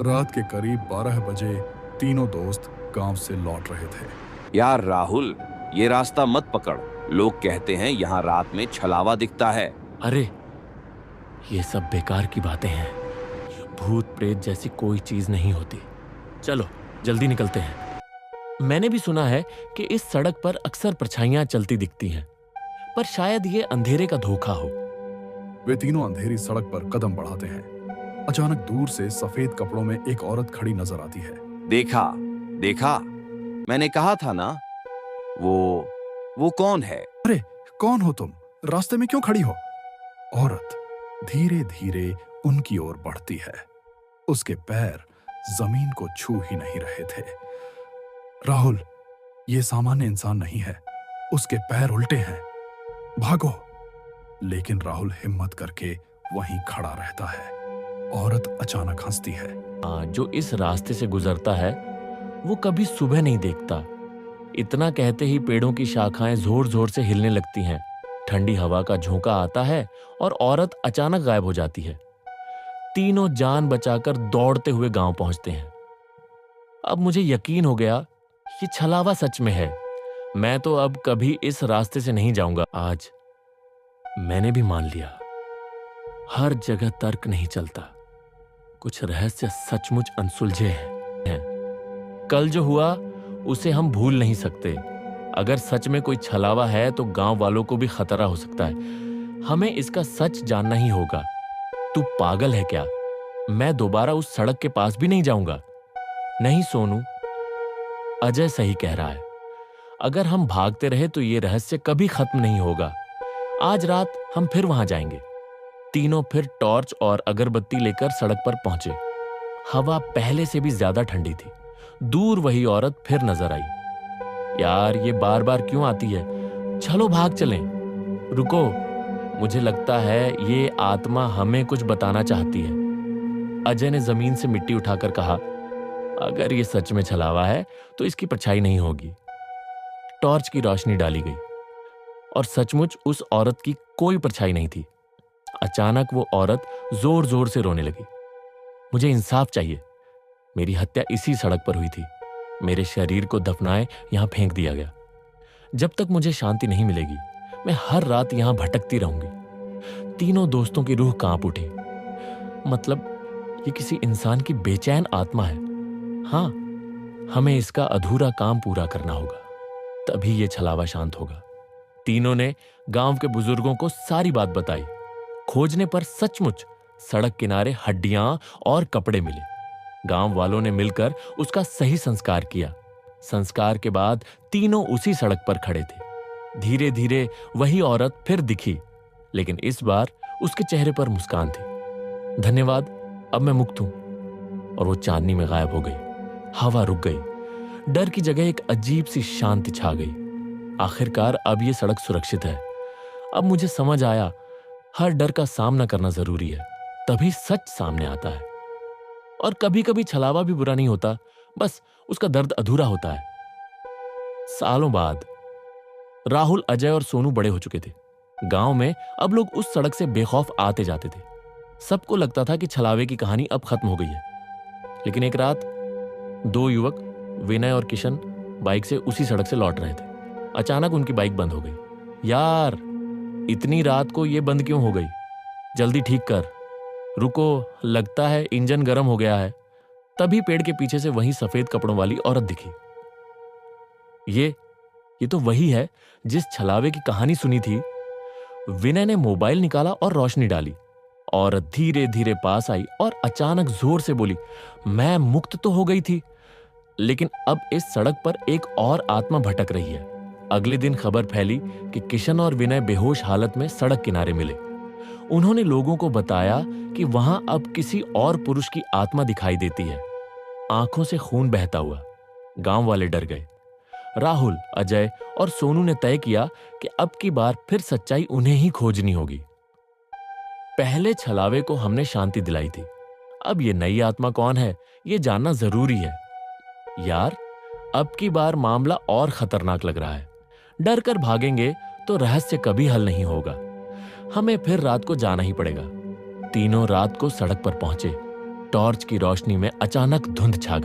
रात के करीब 12 बजे तीनों दोस्त गांव से लौट रहे थे। यार राहुल, ये रास्ता मत पकड़। लोग कहते हैं यहाँ रात में छलावा दिखता है। अरे, ये सब बेकार की बातें हैं। भूत प्रेत जैसी कोई चीज नहीं होती। चलो जल्दी निकलते हैं। मैंने भी सुना है कि इस सड़क पर अक्सर परछाइयां चलती दिखती हैं, पर शायद ये अंधेरे का धोखा हो। वे तीनों अंधेरी सड़क पर कदम बढ़ाते हैं। अचानक दूर से सफेद कपड़ों में एक औरत खड़ी नजर आती है। देखा देखा, मैंने कहा था ना। वो कौन है? अरे, कौन हो तुम? रास्ते में क्यों खड़ी हो? औरत धीरे धीरे उनकी ओर बढ़ती है। उसके पैर जमीन को छू ही नहीं रहे थे। राहुल, ये सामान्य इंसान नहीं है। उसके पैर उल्टे हैं। भागो। लेकिन राहुल हिम्मत करके वहीं खड़ा रहता है। औरत अचानक हंसती है। जो इस रास्ते से गुजरता है वो कभी सुबह नहीं देखता। इतना कहते ही पेड़ों की शाखाएं जोर जोर से हिलने लगती हैं। ठंडी हवा का झोंका आता है और औरत अचानक गायब हो जाती है। तीनों जान बचाकर दौड़ते हुए गांव पहुंचते हैं। अब मुझे यकीन हो गया ये छलावा सच में है। मैं तो अब कभी इस रास्ते से नहीं जाऊंगा। आज मैंने भी मान लिया, हर जगह तर्क नहीं चलता। कुछ रहस्य सचमुच अनसुलझे हैं। कल जो हुआ उसे हम भूल नहीं सकते। अगर सच में कोई छलावा है तो गांव वालों को भी खतरा हो सकता है। हमें इसका सच जानना ही होगा। तू पागल है क्या? मैं दोबारा उस सड़क के पास भी नहीं जाऊंगा। नहीं सोनू, अजय सही कह रहा है। अगर हम भागते रहे तो ये रहस्य कभी खत्म नहीं होगा। आज रात हम फिर वहां जाएंगे। तीनों फिर टॉर्च और अगरबत्ती लेकर सड़क पर पहुंचे। हवा पहले से भी ज्यादा ठंडी थी। दूर वही औरत फिर नजर आई। यार, ये बार बार क्यों आती है? चलो भाग चलें। रुको, मुझे लगता है ये आत्मा हमें कुछ बताना चाहती है। अजय ने जमीन से मिट्टी उठाकर कहा, अगर ये सच में छलावा है तो इसकी परछाई नहीं होगी। टॉर्च की रोशनी डाली गई और सचमुच उस औरत की कोई परछाई नहीं थी। अचानक वो औरत जोर जोर से रोने लगी। मुझे इंसाफ चाहिए। मेरी हत्या इसी सड़क पर हुई थी। मेरे शरीर को दफनाए यहां फेंक दिया गया। जब तक मुझे शांति नहीं मिलेगी मैं हर रात यहां भटकती रहूंगी। तीनों दोस्तों की रूह कांप उठी। मतलब ये किसी इंसान की बेचैन आत्मा है। हाँ, हमें इसका अधूरा काम पूरा करना होगा, तभी ये छलावा शांत होगा। तीनों ने गांव के बुजुर्गों को सारी बात बताई। खोजने पर सचमुच सड़क किनारे हड्डियां और कपड़े मिले। गांव वालों ने मिलकर उसका सही संस्कार किया। संस्कार के बाद तीनों उसी सड़क पर खड़े थे। धीरे धीरे वही औरत फिर दिखी, लेकिन इस बार उसके चेहरे पर मुस्कान थी। धन्यवाद, अब मैं मुक्त हूं। और वो चांदनी में गायब हो गई। हवा रुक गई। डर की जगह एक अजीब सी शांति छा गई। आखिरकार अब ये सड़क सुरक्षित है। अब मुझे समझ आया, हर डर का सामना करना जरूरी है, तभी सच सामने आता है। और कभी कभी छलावा भी बुरा नहीं होता, बस उसका दर्द अधूरा होता है। सालों बाद राहुल, अजय और सोनू बड़े हो चुके थे। गांव में अब लोग उस सड़क से बेखौफ आते जाते थे। सबको लगता था कि छलावे की कहानी अब खत्म हो गई है। लेकिन एक रात दो युवक, विनय और किशन, बाइक से उसी सड़क से लौट रहे थे। अचानक उनकी बाइक बंद हो गई। यार, इतनी रात को ये बंद क्यों हो गई? जल्दी ठीक कर। रुको, लगता है इंजन गर्म हो गया है। तभी पेड़ के पीछे से वही सफेद कपड़ों वाली औरत दिखी। ये तो वही है जिस छलावे की कहानी सुनी थी। विनय ने मोबाइल निकाला और रोशनी डाली। औरत धीरे धीरे पास आई और अचानक जोर से बोली, मैं मुक्त तो हो गई थी, लेकिन अब इस सड़क पर एक और आत्मा भटक रही है। अगले दिन खबर फैली कि किशन और विनय बेहोश हालत में सड़क किनारे मिले। उन्होंने लोगों को बताया कि वहां अब किसी और पुरुष की आत्मा दिखाई देती है, आंखों से खून बहता हुआ। गांव वाले डर गए। राहुल, अजय और सोनू ने तय किया कि अब की बार फिर सच्चाई उन्हें ही खोजनी होगी। पहले छलावे को हमने शांति दिलाई थी, अब ये नई आत्मा कौन है ये जानना जरूरी है। यार, अब की बार मामला और खतरनाक लग रहा है। डर कर भागेंगे तो रहस्य कभी हल नहीं होगा। हमें फिर रात को जाना ही पड़ेगा। तीनों रात को सड़क पर पहुंचे। टॉर्च की रोशनी में अचानक धुंध छा